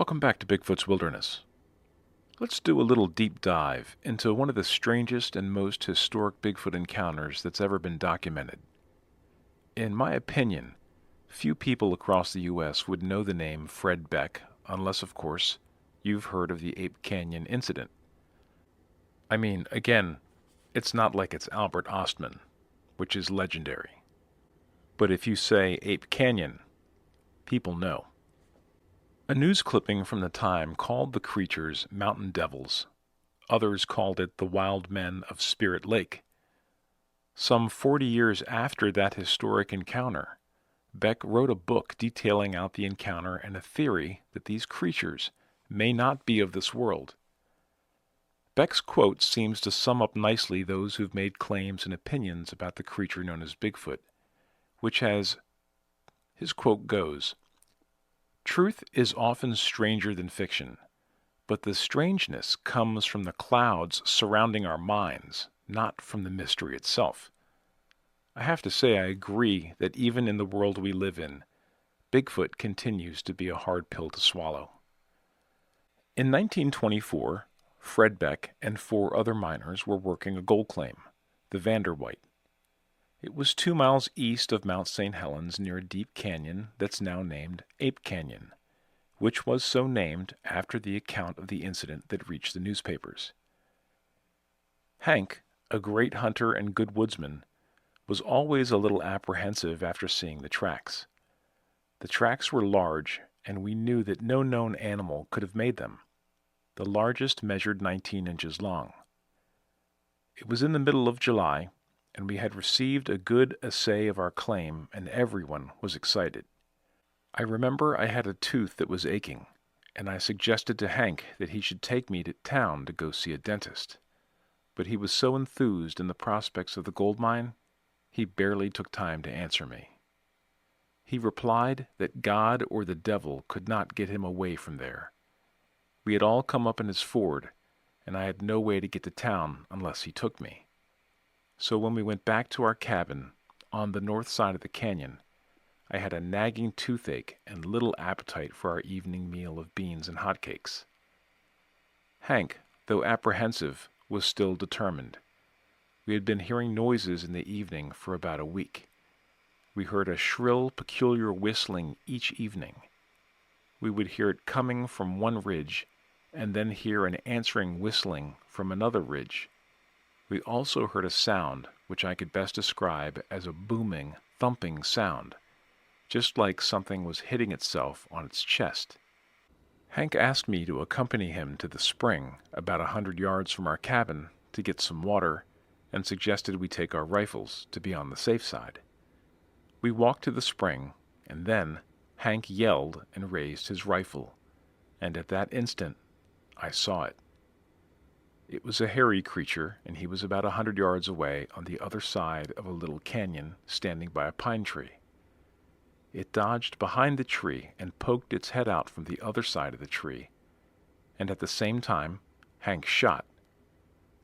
Welcome back to Bigfoot's Wilderness. Let's do a little deep dive into one of the strangest and most historic Bigfoot encounters that's ever been documented. In my opinion, few people across the U.S. would know the name Fred Beck unless, of course, you've heard of the Ape Canyon incident. I mean, again, it's not like it's Albert Ostman, which is legendary. But if you say Ape Canyon, people know. A news clipping from the time called the creatures mountain devils. Others called it the wild men of Spirit Lake. Some 40 years after that historic encounter, Beck wrote a book detailing out the encounter and a theory that these creatures may not be of this world. Beck's quote seems to sum up nicely those who've made claims and opinions about the creature known as Bigfoot, which has, his quote goes, "Truth is often stranger than fiction, but the strangeness comes from the clouds surrounding our minds, not from the mystery itself." I have to say I agree that even in the world we live in, Bigfoot continues to be a hard pill to swallow. In 1924, Fred Beck and 4 other miners were working a gold claim, the Vanderwhite. It was 2 miles east of Mt.St.Helens near a deep canyon that's now named Ape Canyon, which was so named after the account of the incident that reached the newspapers. Hank, a great hunter and good woodsman, was always a little apprehensive after seeing the tracks. The tracks were large, and we knew that no known animal could have made them. The largest measured 19 inches long. It was in the middle of July, and we had received a good assay of our claim, and everyone was excited. I remember I had a tooth that was aching, and I suggested to Hank that he should take me to town to go see a dentist. But he was so enthused in the prospects of the gold mine, he barely took time to answer me. He replied that God or the devil could not get him away from there. We had all come up in his Ford, and I had no way to get to town unless he took me. So when we went back to our cabin on the north side of the canyon, I had a nagging toothache and little appetite for our evening meal of beans and hotcakes. Hank, though apprehensive, was still determined. We had been hearing noises in the evening for about a week. We heard a shrill, peculiar whistling each evening. We would hear it coming from one ridge, and then hear an answering whistling from another ridge. We also heard a sound which I could best describe as a booming, thumping sound, just like something was hitting itself on its chest. Hank asked me to accompany him to the spring about 100 yards from our cabin to get some water, and suggested we take our rifles to be on the safe side. We walked to the spring, and then Hank yelled and raised his rifle, and at that instant I saw it. It was a hairy creature, and he was about 100 yards away on the other side of a little canyon, standing by a pine tree. It dodged behind the tree and poked its head out from the other side of the tree, and at the same time Hank shot.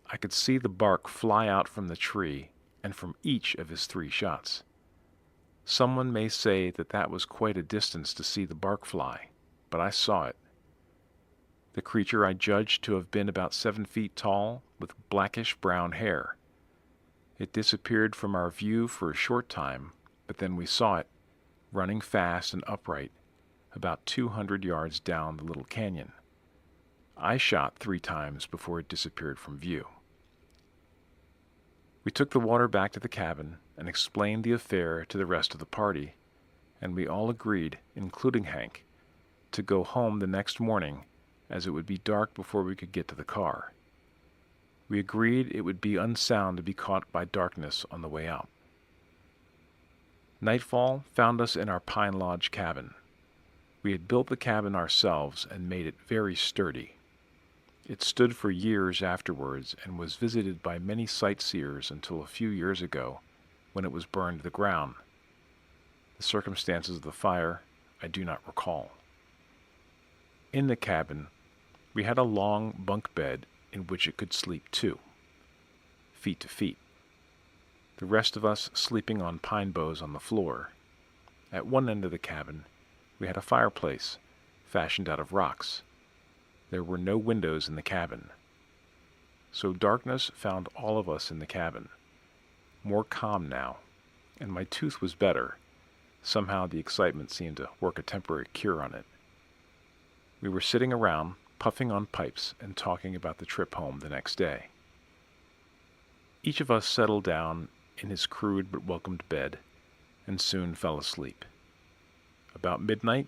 I could see the bark fly out from the tree and from each of his 3 shots. Someone may say that that was quite a distance to see the bark fly, but I saw it. The creature I judged to have been about 7 feet tall, with blackish-brown hair. It disappeared from our view for a short time, but then we saw it, running fast and upright, about 200 yards down the little canyon. I shot 3 times before it disappeared from view. We took the water back to the cabin and explained the affair to the rest of the party, and we all agreed, including Hank, to go home the next morning, as it would be dark before we could get to the car. We agreed it would be unsound to be caught by darkness on the way out. Nightfall found us in our pine lodge cabin. We had built the cabin ourselves and made it very sturdy. It stood for years afterwards and was visited by many sightseers until a few years ago, when it was burned to the ground. The circumstances of the fire I do not recall. In the cabin, we had a long bunk bed in which it could sleep 2, feet to feet. The rest of us sleeping on pine boughs on the floor. At one end of the cabin, we had a fireplace fashioned out of rocks. There were no windows in the cabin. So darkness found all of us in the cabin, more calm now, and my tooth was better. Somehow the excitement seemed to work a temporary cure on it. We were sitting around, puffing on pipes and talking about the trip home the next day. Each of us settled down in his crude but welcomed bed and soon fell asleep. About midnight,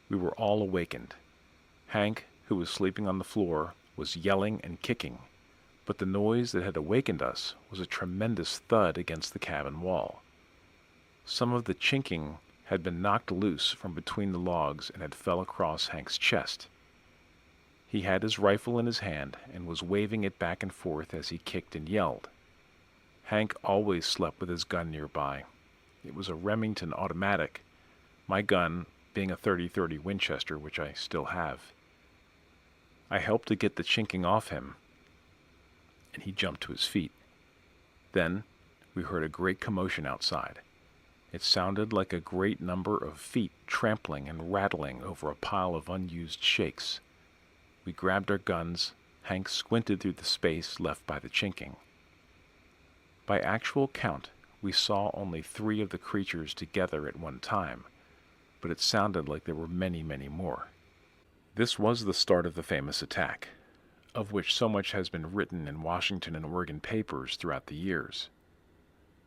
we were all awakened. Hank, who was sleeping on the floor, was yelling and kicking, but the noise that had awakened us was a tremendous thud against the cabin wall. Some of the chinking had been knocked loose from between the logs and had fell across Hank's chest. He had his rifle in his hand and was waving it back and forth as he kicked and yelled. Hank always slept with his gun nearby. It was a Remington automatic, my gun being a .30-30 Winchester, which I still have. I helped to get the chinking off him, and he jumped to his feet. Then we heard a great commotion outside. It sounded like a great number of feet trampling and rattling over a pile of unused shakes. We grabbed our guns. Hank squinted through the space left by the chinking. By actual count, we saw only 3 of the creatures together at one time, but it sounded like there were many, many more. This was the start of the famous attack, of which so much has been written in Washington and Oregon papers throughout the years.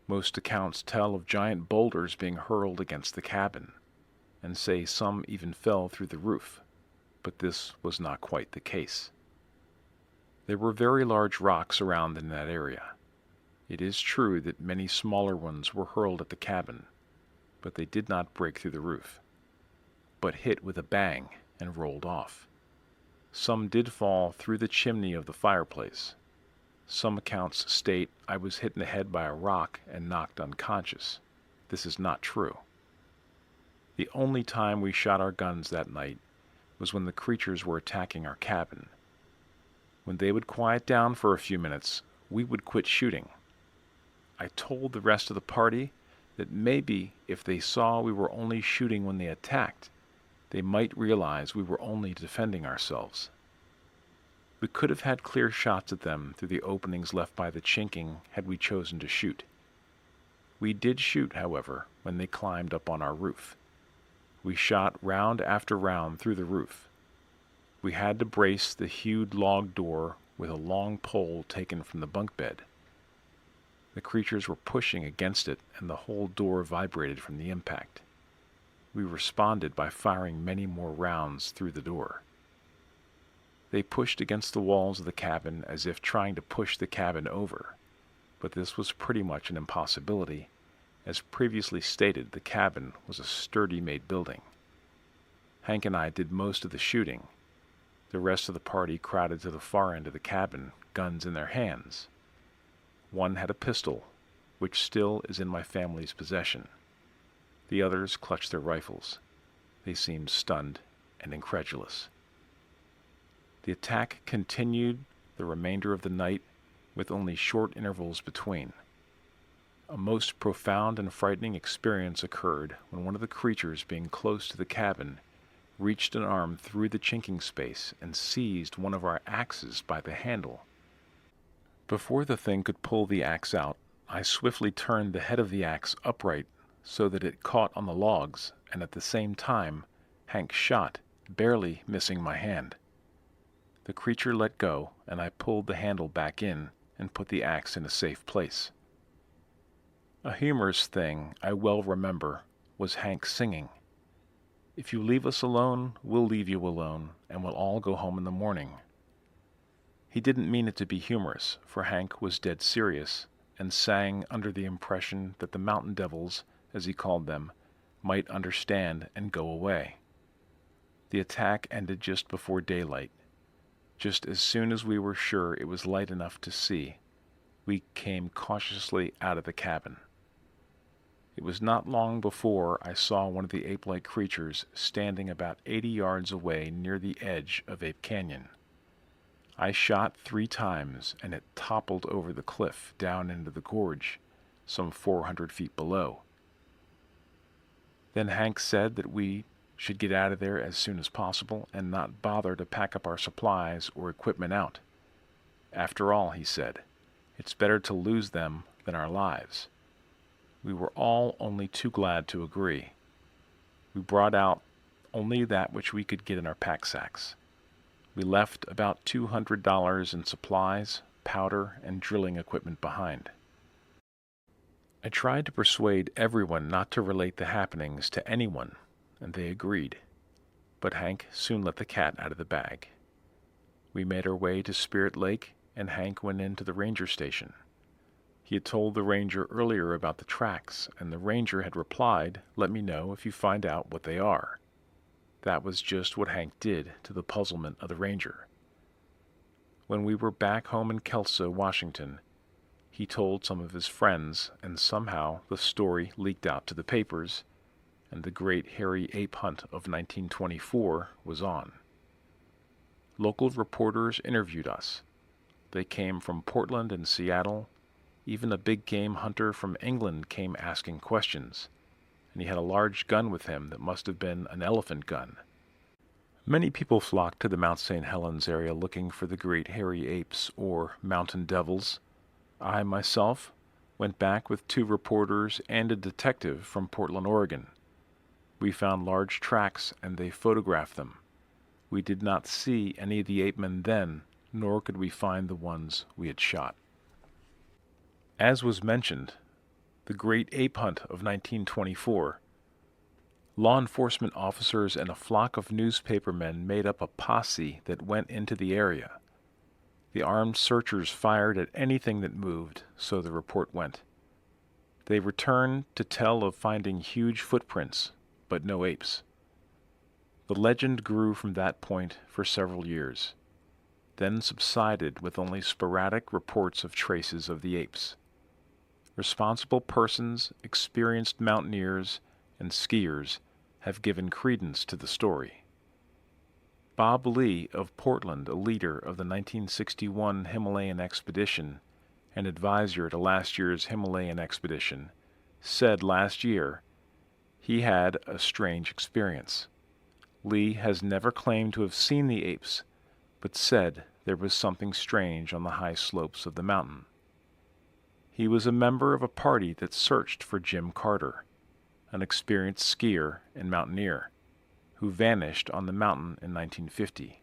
Most accounts tell of giant boulders being hurled against the cabin, and say some even fell through the roof, but this was not quite the case. There were very large rocks around in that area. It is true that many smaller ones were hurled at the cabin, but they did not break through the roof, but hit with a bang and rolled off. Some did fall through the chimney of the fireplace. Some accounts state I was hit in the head by a rock and knocked unconscious. This is not true. The only time we shot our guns that night was when the creatures were attacking our cabin. When they would quiet down for a few minutes, we would quit shooting. I told the rest of the party that maybe if they saw we were only shooting when they attacked, they might realize we were only defending ourselves. We could have had clear shots at them through the openings left by the chinking had we chosen to shoot. We did shoot, however, when they climbed up on our roof. We shot round after round through the roof. We had to brace the hewed log door with a long pole taken from the bunk bed. The creatures were pushing against it, and the whole door vibrated from the impact. We responded by firing many more rounds through the door. They pushed against the walls of the cabin as if trying to push the cabin over, but this was pretty much an impossibility. As previously stated, the cabin was a sturdy-made building. Hank and I did most of the shooting. The rest of the party crowded to the far end of the cabin, guns in their hands. One had a pistol, which still is in my family's possession. The others clutched their rifles. They seemed stunned and incredulous. The attack continued the remainder of the night with only short intervals between. A most profound and frightening experience occurred when one of the creatures being close to the cabin reached an arm through the chinking space and seized one of our axes by the handle. Before the thing could pull the axe out, I swiftly turned the head of the axe upright so that it caught on the logs, and at the same time Hank shot, barely missing my hand. The creature let go, and I pulled the handle back in and put the axe in a safe place. A humorous thing I well remember was Hank singing, "If you leave us alone, we'll leave you alone, and we'll all go home in the morning." He didn't mean it to be humorous, for Hank was dead serious, and sang under the impression that the mountain devils, as he called them, might understand and go away. The attack ended just before daylight. Just as soon as we were sure it was light enough to see, we came cautiously out of the cabin. It was not long before I saw one of the ape-like creatures standing about 80 yards away near the edge of Ape Canyon. I shot 3 times, and it toppled over the cliff down into the gorge, some 400 feet below. Then Hank said that we should get out of there as soon as possible and not bother to pack up our supplies or equipment out. After all, he said, it's better to lose them than our lives. We were all only too glad to agree. We brought out only that which we could get in our pack sacks. We left about $200 in supplies, powder, and drilling equipment behind. I tried to persuade everyone not to relate the happenings to anyone, and they agreed. But Hank soon let the cat out of the bag. We made our way to Spirit Lake, and Hank went into the ranger station. He had told the ranger earlier about the tracks, and the ranger had replied, "Let me know if you find out what they are." That was just what Hank did, to the puzzlement of the ranger. When we were back home in Kelso, Washington, he told some of his friends, and somehow the story leaked out to the papers, and the great hairy ape hunt of 1924 was on. Local reporters interviewed us. They came from Portland and Seattle. Even a big game hunter from England came asking questions, and he had a large gun with him that must have been an elephant gun. Many people flocked to the Mt.St.Helens area looking for the great hairy apes, or mountain devils. I, myself, went back with 2 reporters and a detective from Portland, Oregon. We found large tracks, and they photographed them. We did not see any of the ape men then, nor could we find the ones we had shot. As was mentioned, the great ape hunt of 1924, law enforcement officers and a flock of newspapermen made up a posse that went into the area. The armed searchers fired at anything that moved, so the report went. They returned to tell of finding huge footprints, but no apes. The legend grew from that point for several years, then subsided with only sporadic reports of traces of the apes. Responsible persons, experienced mountaineers, and skiers have given credence to the story. Bob Lee of Portland, a leader of the 1961 Himalayan expedition and advisor to last year's Himalayan expedition, said last year he had a strange experience. Lee has never claimed to have seen the apes, but said there was something strange on the high slopes of the mountain. He was a member of a party that searched for Jim Carter, an experienced skier and mountaineer, who vanished on the mountain in 1950.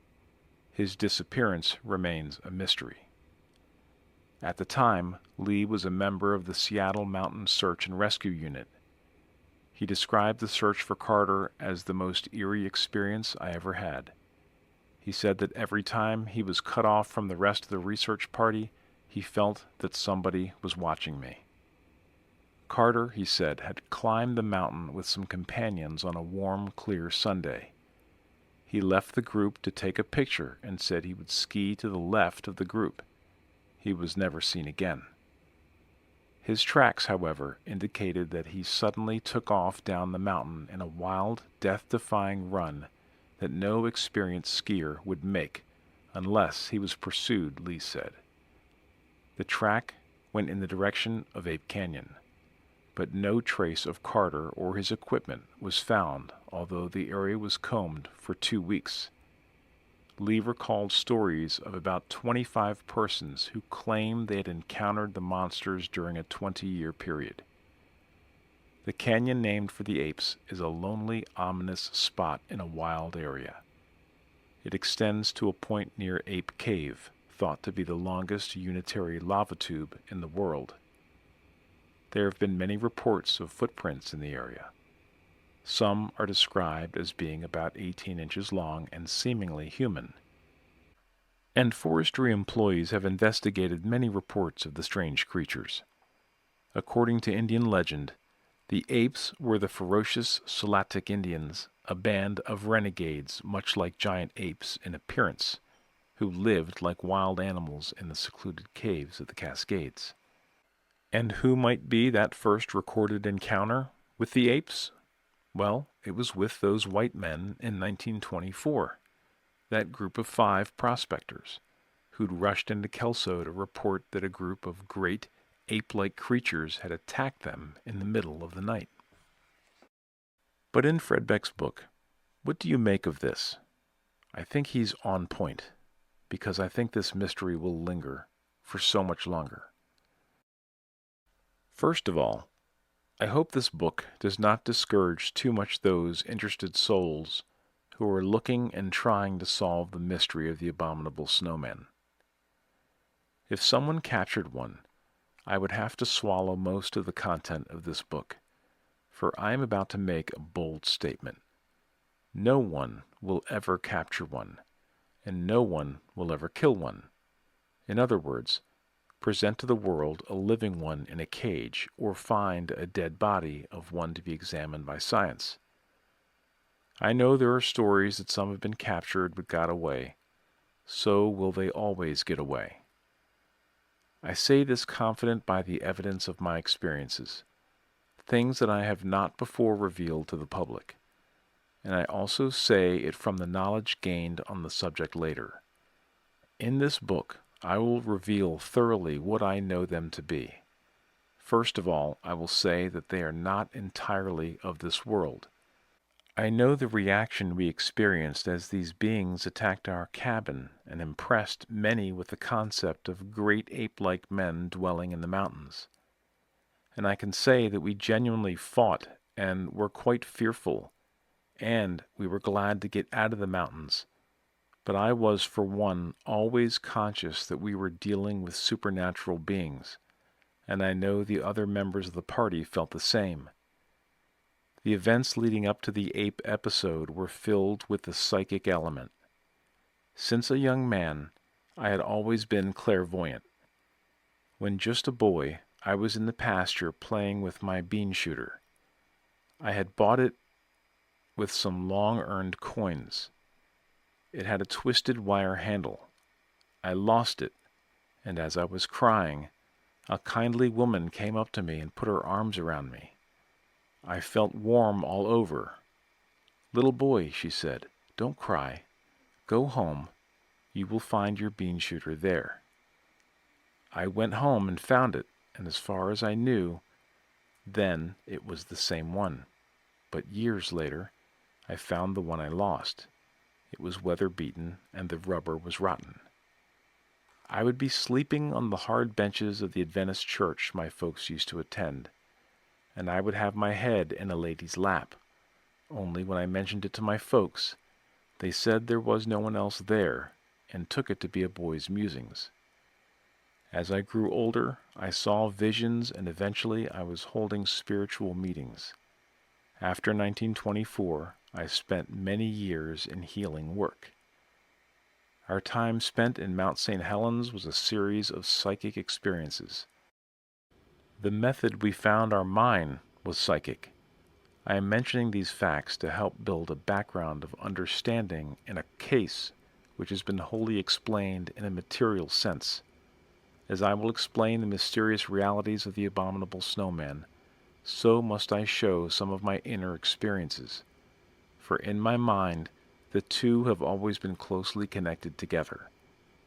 His disappearance remains a mystery. At the time, Lee was a member of the Seattle Mountain Search and Rescue Unit. He described the search for Carter as the most eerie experience I ever had. He said that every time he was cut off from the rest of the research party, he felt that somebody was watching me. Carter, he said, had climbed the mountain with some companions on a warm, clear Sunday. He left the group to take a picture and said he would ski to the left of the group. He was never seen again. His tracks, however, indicated that he suddenly took off down the mountain in a wild, death-defying run that no experienced skier would make unless he was pursued, Lee said. The track went in the direction of Ape Canyon, but no trace of Carter or his equipment was found, although the area was combed for 2 weeks. Lee recalled stories of about 25 persons who claimed they had encountered the monsters during a 20-year period. The canyon named for the apes is a lonely, ominous spot in a wild area. It extends to a point near Ape Cave, thought to be the longest unitary lava tube in the world. There have been many reports of footprints in the area. Some are described as being about 18 inches long and seemingly human. And forestry employees have investigated many reports of the strange creatures. According to Indian legend, the apes were the ferocious Silatic Indians, a band of renegades much like giant apes in appearance, who lived like wild animals in the secluded caves of the Cascades. And who might be that first recorded encounter with the apes? Well, it was with those white men in 1924, that group of 5 prospectors, who'd rushed into Kelso to report that a group of great ape-like creatures had attacked them in the middle of the night. But in Fred Beck's book, What do you make of this? I think he's on point, because I think this mystery will linger for so much longer. First of all, I hope this book does not discourage too much those interested souls who are looking and trying to solve the mystery of the abominable snowman. If someone captured one, I would have to swallow most of the content of this book, for I am about to make a bold statement. No one will ever capture one, and no one will ever kill one. In other words, present to the world a living one in a cage, or find a dead body of one to be examined by science. I know there are stories that some have been captured but got away. So will they always get away. I say this confident by the evidence of my experiences, things that I have not before revealed to the public, and I also say it from the knowledge gained on the subject later. In this book, I will reveal thoroughly what I know them to be. First of all, I will say that they are not entirely of this world. I know the reaction we experienced as these beings attacked our cabin and impressed many with the concept of great ape-like men dwelling in the mountains. And I can say that we genuinely fought and were quite fearful, and we were glad to get out of the mountains. But I was, for one, always conscious that we were dealing with supernatural beings, and I know the other members of the party felt the same. The events leading up to the ape episode were filled with the psychic element. Since a young man, I had always been clairvoyant. When just a boy, I was in the pasture playing with my bean shooter. I had bought it with some long-earned coins. It had a twisted wire handle. I lost it, and as I was crying, a kindly woman came up to me and put her arms around me. I felt warm all over. "Little boy," she said, "don't cry. Go home. You will find your bean shooter there." I went home and found it, and as far as I knew, then it was the same one. But years later, I found the one I lost. It was weather-beaten, and the rubber was rotten. I would be sleeping on the hard benches of the Adventist church my folks used to attend, and I would have my head in a lady's lap. Only when I mentioned it to my folks, they said there was no one else there, and took it to be a boy's musings. As I grew older, I saw visions, and eventually I was holding spiritual meetings. After 1924, I spent many years in healing work. Our time spent in Mt.St.Helens was a series of psychic experiences. The method we found our mine was psychic. I am mentioning these facts to help build a background of understanding in a case which has been wholly explained in a material sense. As I will explain the mysterious realities of the abominable snowman, so must I show some of my inner experiences. For in my mind, the two have always been closely connected together,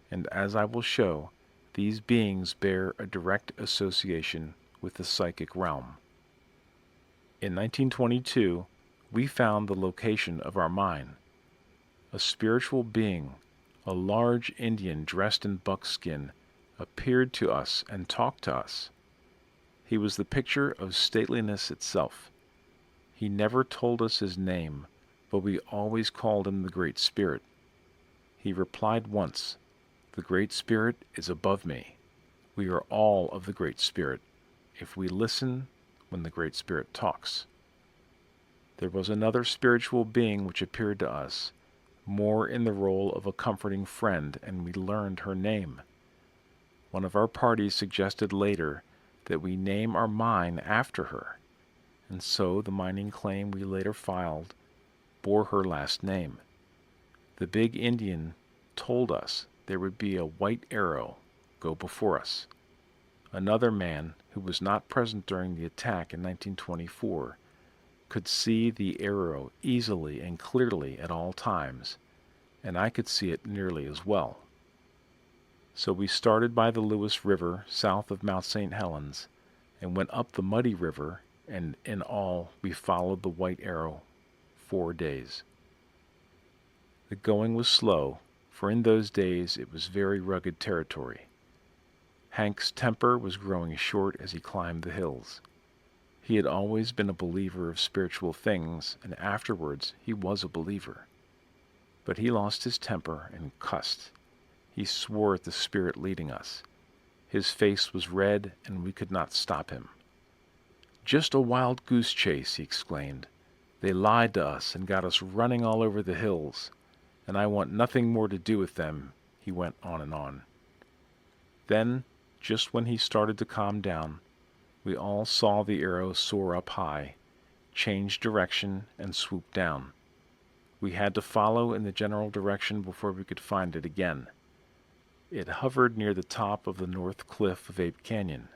and as I will show, these beings bear a direct association with the psychic realm. In 1922, we found the location of our mine. A spiritual being, a large Indian dressed in buckskin, appeared to us and talked to us. He was the picture of stateliness itself. He never told us his name, but we always called him the Great Spirit. He replied once, "The Great Spirit is above me. We are all of the Great Spirit, if we listen when the Great Spirit talks." There was another spiritual being which appeared to us, more in the role of a comforting friend, and we learned her name. One of our parties suggested later that we name our mine after her, and so the mining claim we later filed bore her last name. The big Indian told us there would be a white arrow go before us. Another man, who was not present during the attack in 1924, could see the arrow easily and clearly at all times, and I could see it nearly as well. So we started by the Lewis River south of Mount St. Helens and went up the Muddy River, and in all we followed the white arrow 4 days. The going was slow, for in those days it was very rugged territory. Hank's temper was growing short as he climbed the hills. He had always been a believer of spiritual things, and afterwards he was a believer. But he lost his temper and cussed. He swore at the spirit leading us. His face was red, and we could not stop him. "Just a wild goose chase," he exclaimed. "They lied to us and got us running all over the hills, and I want nothing more to do with them," he went on and on. Then, just when he started to calm down, we all saw the arrow soar up high, change direction, and swoop down. We had to follow in the general direction before we could find it again. It hovered near the top of the north cliff of Ape Canyon.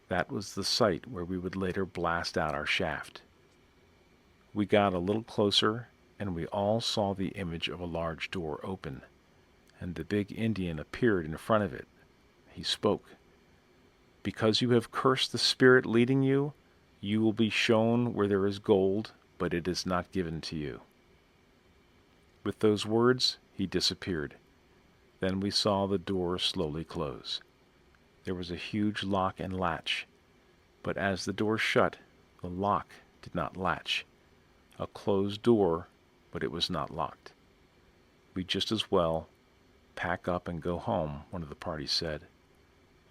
That was the site where we would later blast out our shaft. We got a little closer, and we all saw the image of a large door open, and the big Indian appeared in front of it. He spoke. "Because you have cursed the spirit leading you, you will be shown where there is gold, but it is not given to you." With those words, he disappeared. Then we saw the door slowly close. There was a huge lock and latch, but as the door shut, the lock did not latch. A closed door, but it was not locked. "We'd just as well pack up and go home," one of the party said.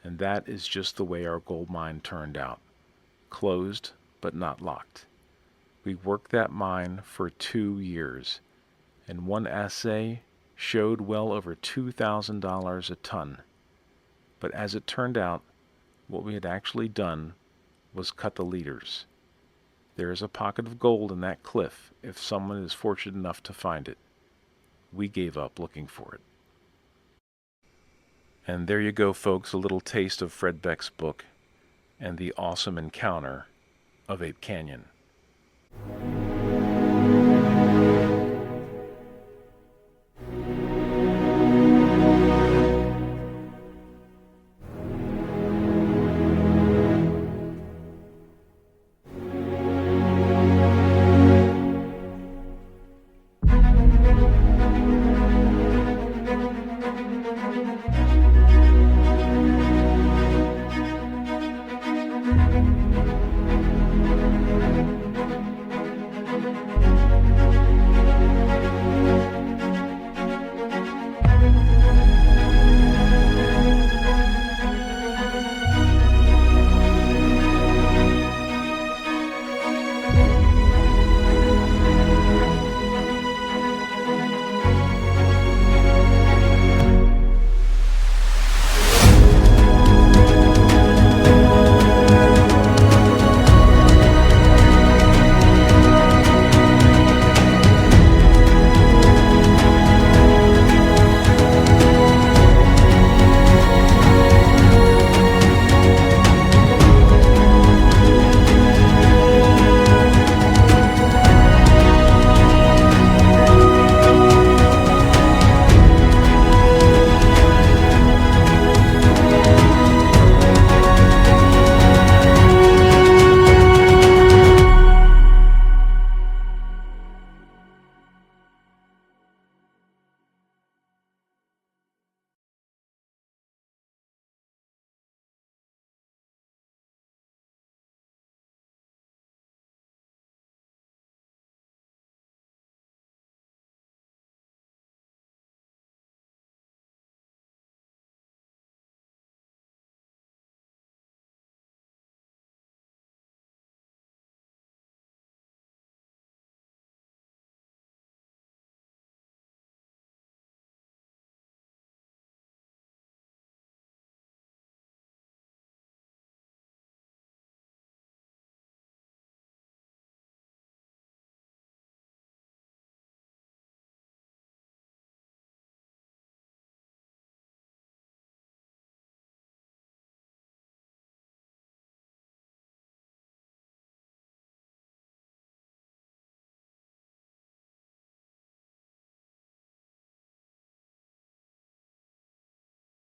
And that is just the way our gold mine turned out. Closed, but not locked. We worked that mine for 2 years, and one assay showed well over $2,000 a ton. But as it turned out, what we had actually done was cut the leaders. There is a pocket of gold in that cliff if someone is fortunate enough to find it. We gave up looking for it. And there you go, folks, a little taste of Fred Beck's book and the awesome encounter of Ape Canyon.